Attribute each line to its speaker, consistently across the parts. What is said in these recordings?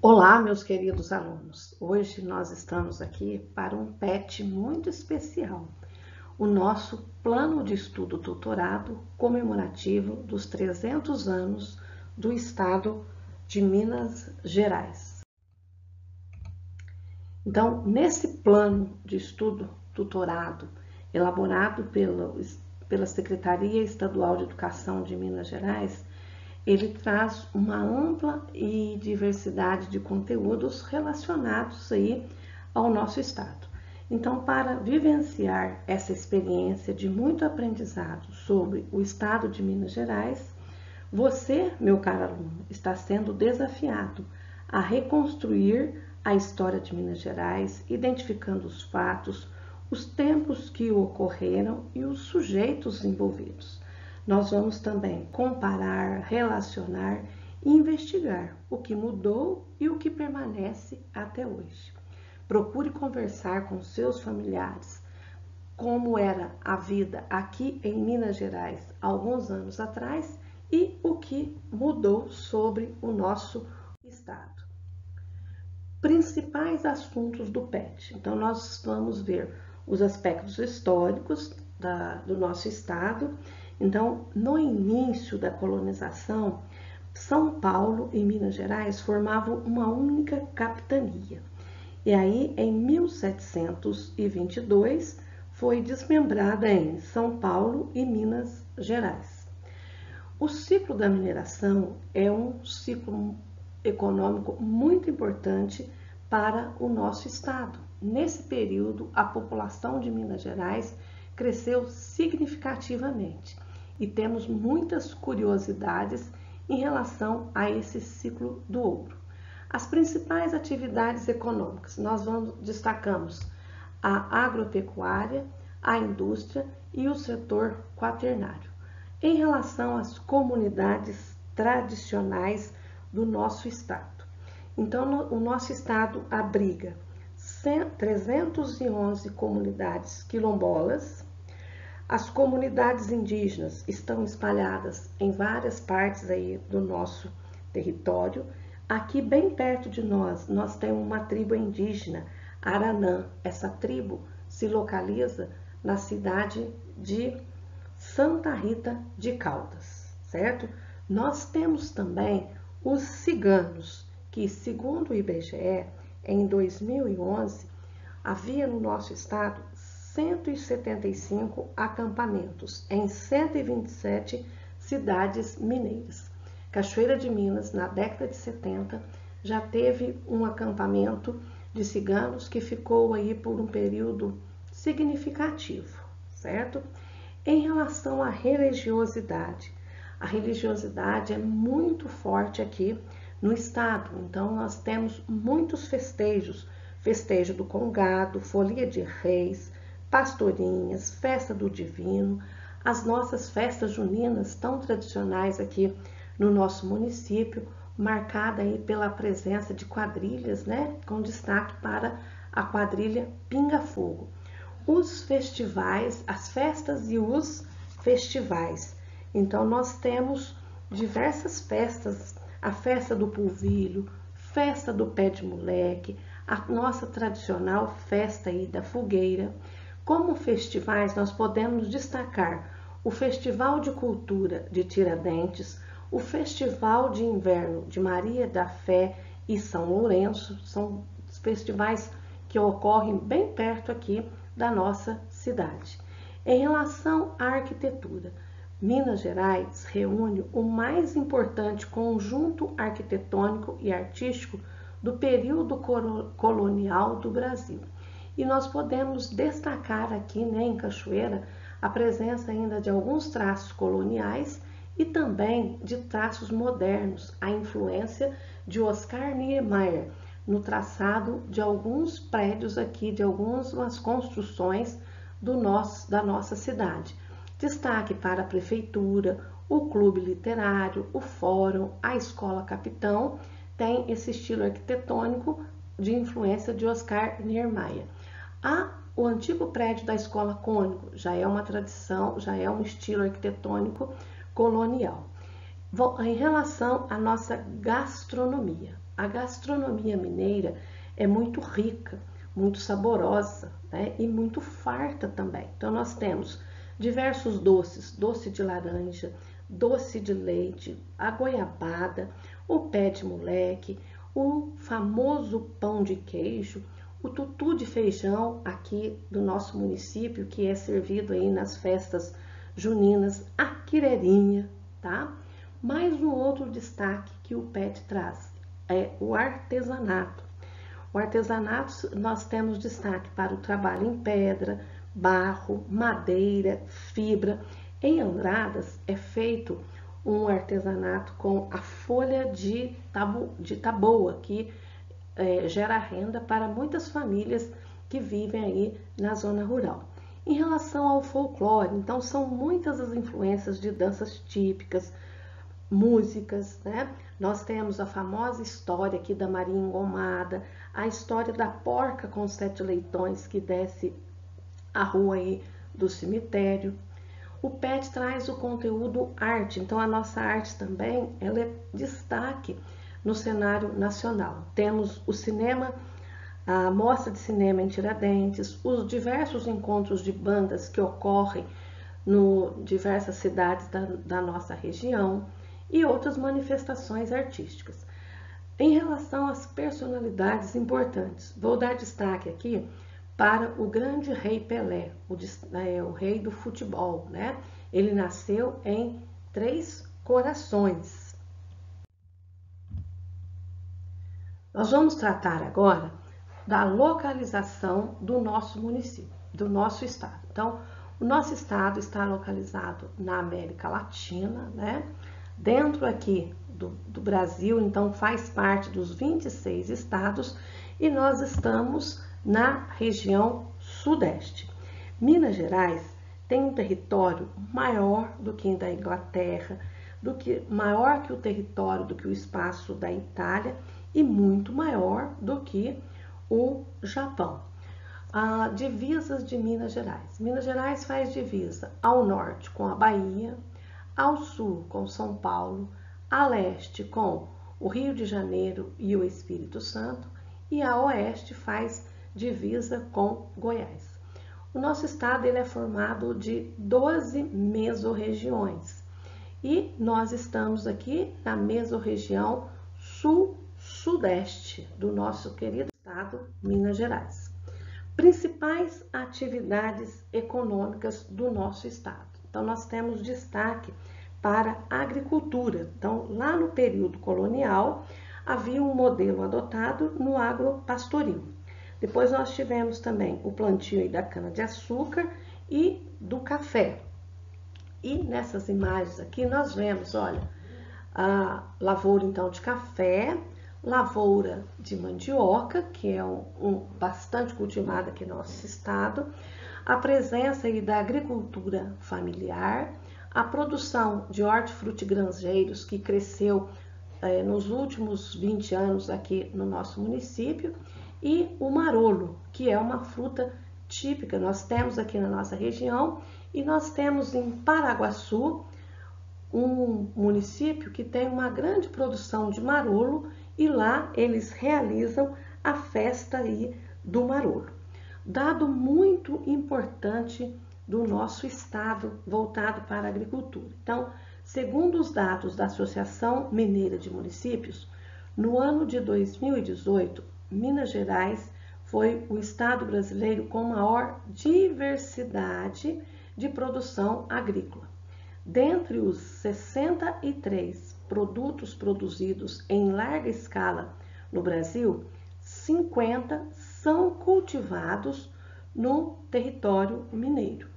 Speaker 1: Olá, meus queridos alunos. Hoje nós estamos aqui para um PET muito especial, o nosso Plano de Estudo Tutorado comemorativo dos 300 anos do Estado de Minas Gerais. Então, nesse plano de estudo tutorado, elaborado pela Secretaria Estadual de Educação de Minas Gerais, ele traz uma ampla e diversidade de conteúdos relacionados aí ao nosso estado. Então, para vivenciar essa experiência de muito aprendizado sobre o estado de Minas Gerais, você, meu caro aluno, está sendo desafiado a reconstruir a história de Minas Gerais, identificando os fatos, os tempos que ocorreram e os sujeitos envolvidos. Nós vamos também comparar, relacionar e investigar o que mudou e o que permanece até hoje. Procure conversar com seus familiares como era a vida aqui em Minas Gerais alguns anos atrás e o que mudou sobre o nosso estado. Principais assuntos do PET. Então, nós vamos ver os aspectos históricos do nosso estado. Então, no início da colonização, São Paulo e Minas Gerais formavam uma única capitania. E aí, em 1722, foi desmembrada em São Paulo e Minas Gerais. O ciclo da mineração é um ciclo econômico muito importante para o nosso estado. Nesse período, a população de Minas Gerais cresceu significativamente e temos muitas curiosidades em relação a esse ciclo do ouro. As principais atividades econômicas, nós destacamos a agropecuária, a indústria e o setor quaternário. Em relação às comunidades tradicionais do nosso estado. Então, o nosso estado abriga 311 comunidades quilombolas. As comunidades indígenas estão espalhadas em várias partes aí do nosso território. Aqui bem perto de nós temos uma tribo indígena, Aranã. Essa tribo se localiza na cidade de Santa Rita de Caldas, certo? Nós temos também os ciganos, que segundo o IBGE, em 2011, havia no nosso estado 175 acampamentos em 127 cidades mineiras. Cachoeira de Minas, na década de 70, já teve um acampamento de ciganos que ficou aí por um período significativo, certo? Em relação à religiosidade, a religiosidade é muito forte aqui no estado, então nós temos muitos festejos, festejo do Congado, folia de reis, pastorinhas, festa do divino, as nossas festas juninas tão tradicionais aqui no nosso município, marcada aí pela presença de quadrilhas, né, com destaque para a quadrilha Pinga Fogo. Os festivais, as festas e os festivais. Então, nós temos diversas festas, a festa do polvilho, festa do pé de moleque, a nossa tradicional festa aí da fogueira. Como festivais, nós podemos destacar o Festival de Cultura de Tiradentes, o Festival de Inverno de Maria da Fé e São Lourenço, são festivais que ocorrem bem perto aqui da nossa cidade. Em relação à arquitetura, Minas Gerais reúne o mais importante conjunto arquitetônico e artístico do período colonial do Brasil. E nós podemos destacar aqui, né, em Cachoeira, a presença ainda de alguns traços coloniais e também de traços modernos, a influência de Oscar Niemeyer no traçado de alguns prédios aqui, de algumas construções da nossa cidade. Destaque para a prefeitura, o clube literário, o fórum, a escola Capitão, tem esse estilo arquitetônico de influência de Oscar Niemeyer. O antigo prédio da Escola Cônigo já é uma tradição, já é um estilo arquitetônico colonial. Em relação à nossa gastronomia, a gastronomia mineira é muito rica, muito saborosa, né? E muito farta também. Então nós temos diversos doces, doce de laranja, doce de leite, a goiabada, o pé de moleque, o famoso pão de queijo, o tutu de feijão aqui do nosso município, que é servido aí nas festas juninas, a quirerinha, tá? Mais um outro destaque que o PET traz é o artesanato. O artesanato, nós temos destaque para o trabalho em pedra, barro, madeira, fibra. Em Andradas é feito um artesanato com a folha de taboa, que gera renda para muitas famílias que vivem aí na zona rural. Em relação ao folclore, então são muitas as influências de danças típicas, músicas, né? Nós temos a famosa história aqui da Maria Engomada, a história da porca com 7 leitões que desce a rua aí do cemitério. O PET traz o conteúdo arte, então a nossa arte também ela é destaque no cenário nacional. Temos o cinema, a mostra de cinema em Tiradentes, os diversos encontros de bandas que ocorrem em diversas cidades da nossa região e outras manifestações artísticas. Em relação às personalidades importantes, vou dar destaque aqui para o grande rei Pelé, o rei do futebol, né? Ele nasceu em Três Corações. Nós vamos tratar agora da localização do nosso município, do nosso estado. Então, o nosso estado está localizado na América Latina, né? Dentro aqui do Brasil, então faz parte dos 26 estados e nós estamos na região sudeste. Minas Gerais tem um território maior do que o da Inglaterra, maior que o território do que o espaço da Itália e muito maior do que o Japão. Divisas de Minas Gerais. Minas Gerais faz divisa ao norte com a Bahia, ao sul com São Paulo, a leste com o Rio de Janeiro e o Espírito Santo e a oeste faz divisa com Goiás. O nosso estado ele é formado de 12 mesorregiões e nós estamos aqui na mesorregião sul-sudeste do nosso querido estado, Minas Gerais. Principais atividades econômicas do nosso estado. Então, nós temos destaque para a agricultura. Então, lá no período colonial, havia um modelo adotado no agropastoril. Depois nós tivemos também o plantio da cana-de-açúcar e do café. E nessas imagens aqui nós vemos, olha, a lavoura então de café, lavoura de mandioca, que é bastante cultivada aqui no nosso estado, a presença aí da agricultura familiar, a produção de hortifrutigranjeiros que cresceu nos últimos 20 anos aqui no nosso município, e o marolo, que é uma fruta típica, nós temos aqui na nossa região, e nós temos em Paraguaçu, um município que tem uma grande produção de marolo, e lá eles realizam a festa aí do marolo. Dado muito importante do nosso estado voltado para a agricultura. Então, segundo os dados da Associação Mineira de Municípios, no ano de 2018, Minas Gerais foi o estado brasileiro com maior diversidade de produção agrícola. Dentre os 63 produtos produzidos em larga escala no Brasil, 50 são cultivados no território mineiro.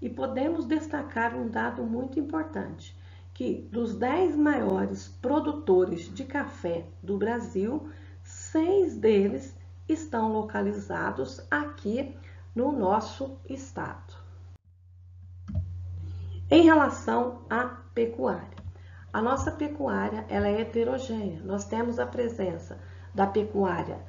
Speaker 1: E podemos destacar um dado muito importante, que dos 10 maiores produtores de café do Brasil, 6 deles estão localizados aqui no nosso estado. Em relação à pecuária, a nossa pecuária ela é heterogênea. Nós temos a presença da pecuária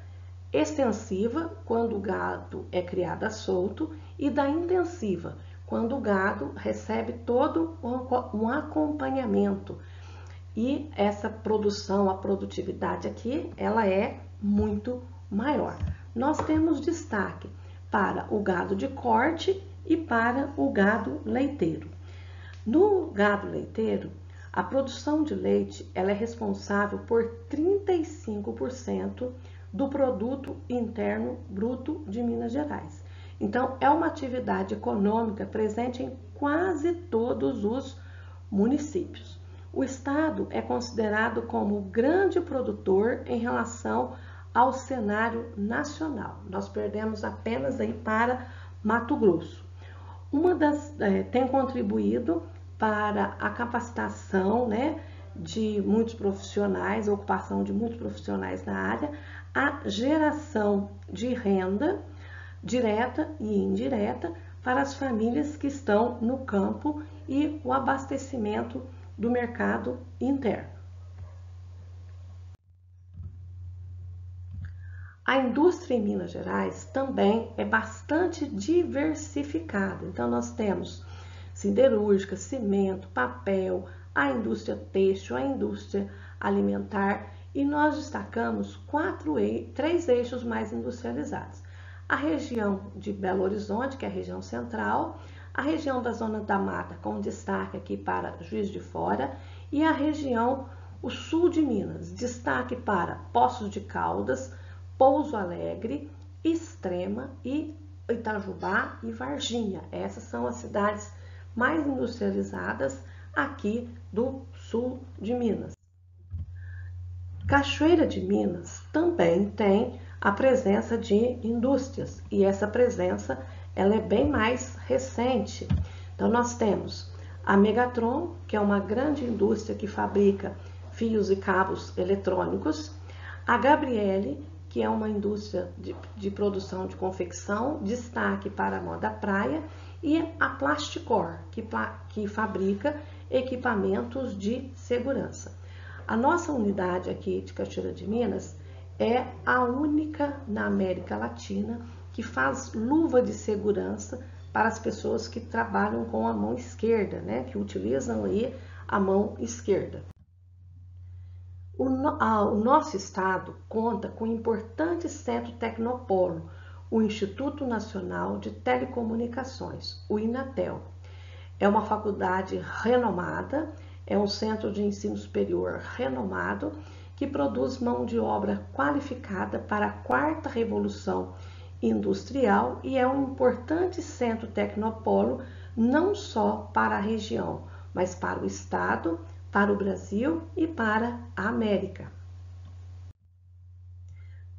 Speaker 1: extensiva, quando o gado é criado solto, e da intensiva, quando o gado recebe todo um acompanhamento e essa produção, a produtividade aqui, ela é muito maior. Nós temos destaque para o gado de corte e para o gado leiteiro. No gado leiteiro, a produção de leite ela é responsável por 35% do produto interno bruto de Minas Gerais. Então, é uma atividade econômica presente em quase todos os municípios. O estado é considerado como grande produtor em relação ao cenário nacional. Nós perdemos apenas aí para Mato Grosso. Tem contribuído para a capacitação, né, de muitos profissionais, a ocupação de muitos profissionais na área, a geração de renda direta e indireta para as famílias que estão no campo e o abastecimento do mercado interno. A indústria em Minas Gerais também é bastante diversificada. Então, nós temos siderúrgica, cimento, papel, a indústria têxtil, a indústria alimentar e nós destacamos três eixos mais industrializados. A região de Belo Horizonte, que é a região central, a região da Zona da Mata, com destaque aqui para Juiz de Fora, e a região, o sul de Minas, destaque para Poços de Caldas, Pouso Alegre, Extrema e Itajubá e Varginha. Essas são as cidades mais industrializadas aqui do sul de Minas. Cachoeira de Minas também tem a presença de indústrias e essa presença ela é bem mais recente. Então nós temos a Megatron, que é uma grande indústria que fabrica fios e cabos eletrônicos, a Gabriele, que é uma indústria de produção de confecção, destaque para a moda praia, e a Plasticor, que fabrica equipamentos de segurança. A nossa unidade aqui de Cachoeira de Minas é a única na América Latina que faz luva de segurança para as pessoas que trabalham com a mão esquerda, né, que utilizam aí a mão esquerda. O nosso estado conta com um importante centro tecnopolo, o Instituto Nacional de Telecomunicações, o INATEL. É uma faculdade renomada, é um centro de ensino superior renomado que produz mão de obra qualificada para a quarta revolução industrial e é um importante centro tecnopolo não só para a região, mas para o estado, para o Brasil e para a América.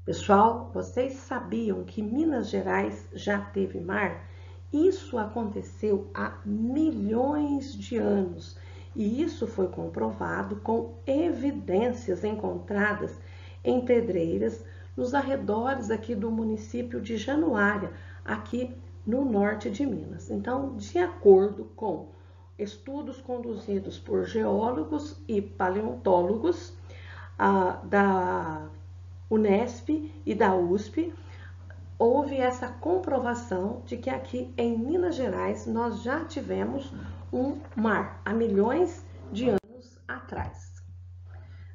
Speaker 1: Pessoal, vocês sabiam que Minas Gerais já teve mar? Isso aconteceu há milhões de anos e isso foi comprovado com evidências encontradas em pedreiras nos arredores aqui do município de Januária, aqui no norte de Minas. Então, de acordo com estudos conduzidos por geólogos e paleontólogos da Unesp e da USP, houve essa comprovação de que aqui em Minas Gerais nós já tivemos um mar há milhões de anos atrás.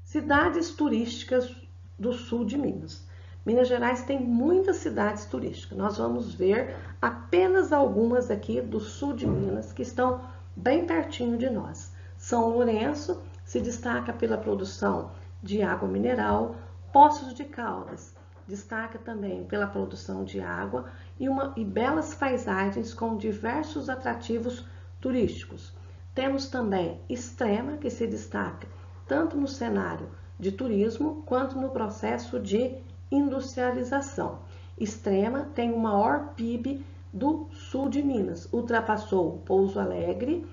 Speaker 1: Cidades turísticas do sul de Minas. Minas Gerais tem muitas cidades turísticas. Nós vamos ver apenas algumas aqui do sul de Minas que estão bem pertinho de nós. São Lourenço se destaca pela produção de água mineral, Poços de Caldas destaca também pela produção de água e belas paisagens com diversos atrativos turísticos. Temos também Extrema, que se destaca tanto no cenário de turismo quanto no processo de industrialização. Extrema tem o maior PIB do sul de Minas, ultrapassou Pouso Alegre,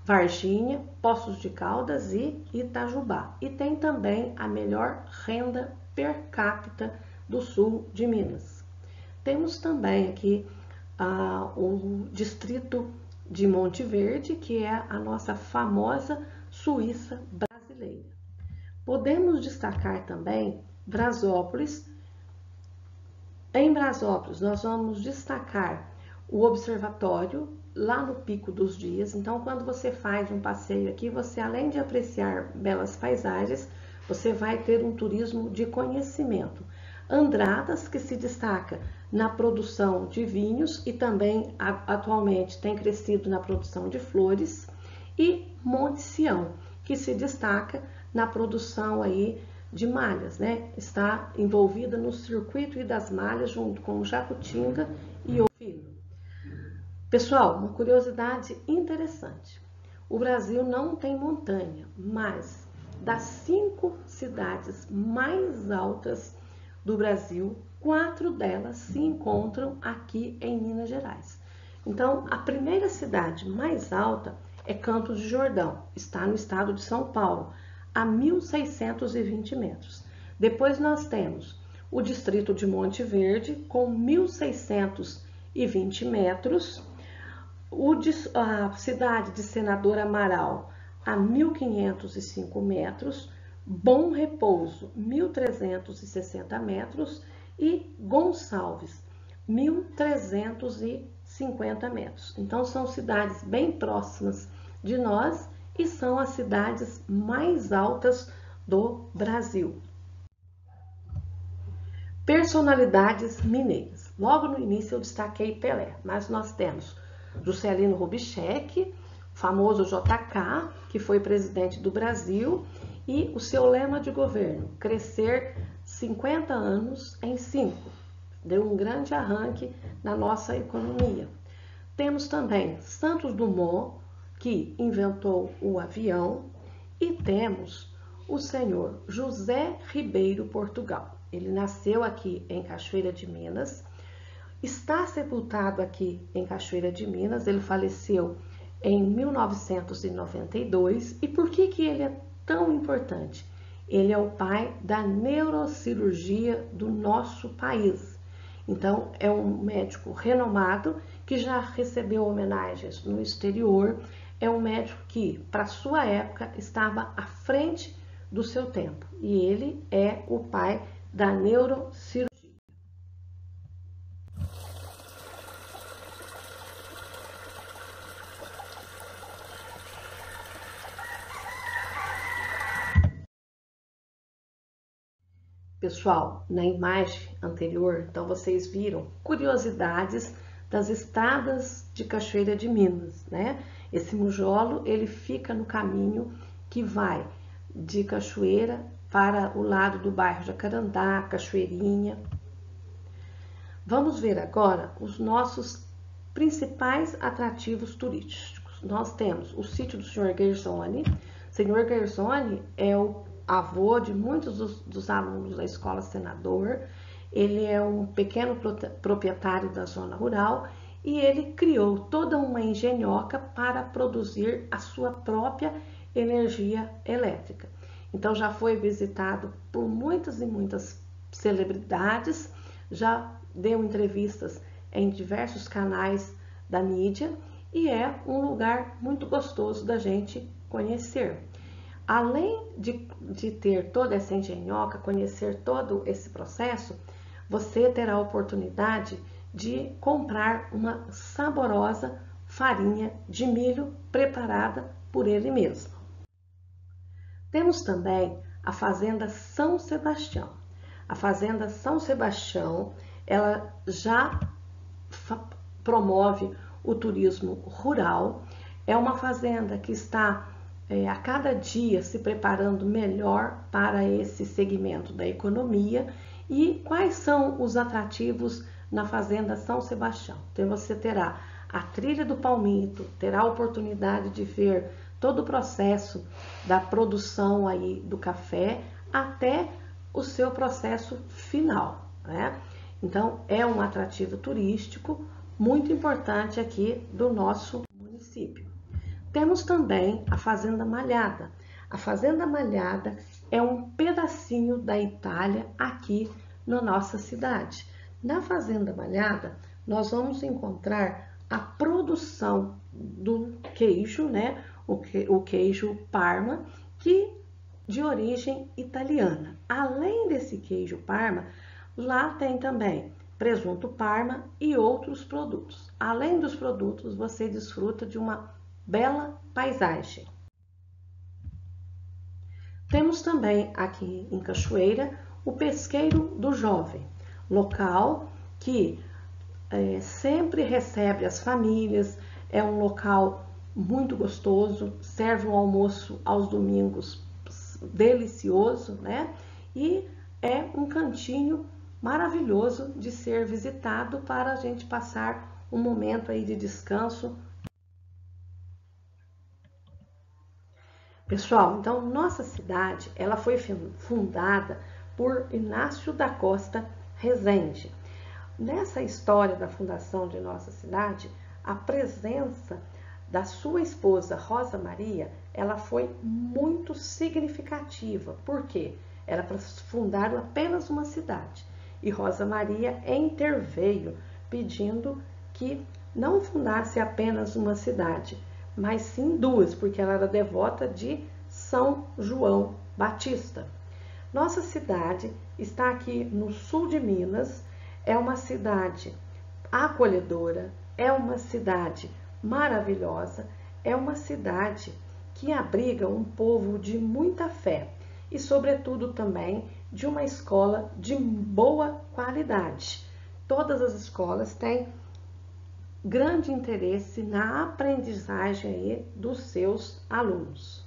Speaker 1: Varginha, Poços de Caldas e Itajubá. E tem também a melhor renda per capita do sul de Minas. Temos também aqui o distrito de Monte Verde, que é a nossa famosa Suíça brasileira. Podemos destacar também Brasópolis. Em Brasópolis, nós vamos destacar o observatório lá no Pico dos Dias. Então, quando você faz um passeio aqui, você, além de apreciar belas paisagens, você vai ter um turismo de conhecimento. Andradas, que se destaca na produção de vinhos e também atualmente tem crescido na produção de flores, e Monte Sião, que se destaca na produção aí de malhas, né? Está envolvida no circuito das malhas junto com Jacutinga e o Filho. Pessoal, uma curiosidade interessante. O Brasil não tem montanha, mas das 5 cidades mais altas do Brasil, 4 delas se encontram aqui em Minas Gerais. Então, a primeira cidade mais alta é Campos do Jordão, está no estado de São Paulo, a 1.620 metros. Depois nós temos o distrito de Monte Verde, com 1.620 metros, a cidade de Senador Amaral, a 1.505 metros, Bom Repouso, 1.360 metros e Gonçalves, 1.350 metros. Então, são cidades bem próximas de nós e são as cidades mais altas do Brasil. Personalidades mineiras. Logo no início eu destaquei Pelé, mas nós temos Juscelino Kubitschek, famoso JK, que foi presidente do Brasil, e o seu lema de governo, crescer 50 anos em 5. Deu um grande arranque na nossa economia. Temos também Santos Dumont, que inventou o avião, e temos o senhor José Ribeiro Portugal. Ele nasceu aqui em Cachoeira de Minas, está sepultado aqui em Cachoeira de Minas, ele faleceu em 1992. E por que ele é tão importante? Ele é o pai da neurocirurgia do nosso país. Então, é um médico renomado que já recebeu homenagens no exterior, é um médico que, para sua época, estava à frente do seu tempo. E ele é o pai da neurocirurgia. Pessoal, na imagem anterior, então vocês viram curiosidades das estradas de Cachoeira de Minas, né? Esse mujolo, ele fica no caminho que vai de Cachoeira para o lado do bairro Jacarandá, Cachoeirinha. Vamos ver agora os nossos principais atrativos turísticos. Nós temos o sítio do Sr. Gersoni. O Sr. Gersoni é o avô de muitos dos alunos da Escola Senador. Ele é um pequeno proprietário da zona rural e ele criou toda uma engenhoca para produzir a sua própria energia elétrica. Então já foi visitado por muitas e muitas celebridades, já deu entrevistas em diversos canais da mídia e é um lugar muito gostoso da gente conhecer. Além de ter toda essa engenhoca, conhecer todo esse processo, você terá a oportunidade de comprar uma saborosa farinha de milho preparada por ele mesmo. Temos também a Fazenda São Sebastião. A Fazenda São Sebastião, ela já promove o turismo rural. É uma fazenda que está a cada dia se preparando melhor para esse segmento da economia. E quais são os atrativos na Fazenda São Sebastião? Então você terá a trilha do palmito, terá a oportunidade de ver todo o processo da produção aí do café até o seu processo final, né? Então é um atrativo turístico muito importante aqui do nosso município. Temos também a Fazenda Malhada. A Fazenda Malhada é um pedacinho da Itália aqui na nossa cidade. Na Fazenda Malhada, nós vamos encontrar a produção do queijo, né? O queijo Parma, que de origem italiana. Além desse queijo Parma, lá tem também presunto Parma e outros produtos. Além dos produtos, você desfruta de uma bela paisagem. Temos também aqui em Cachoeira o Pesqueiro do Jovem, local que sempre recebe as famílias, é um local muito gostoso, serve um almoço aos domingos delicioso, né? E é um cantinho maravilhoso de ser visitado para a gente passar um momento aí de descanso. Pessoal, então nossa cidade, ela foi fundada por Inácio da Costa Rezende. Nessa história da fundação de nossa cidade, a presença da sua esposa Rosa Maria, ela foi muito significativa. Por quê? Era para fundar apenas uma cidade. E Rosa Maria interveio pedindo que não fundasse apenas uma cidade, mas sim duas, porque ela era devota de São João Batista. Nossa cidade está aqui no sul de Minas, é uma cidade acolhedora, é uma cidade maravilhosa, é uma cidade que abriga um povo de muita fé e, sobretudo, também de uma escola de boa qualidade. Todas as escolas têm grande interesse na aprendizagem aí dos seus alunos.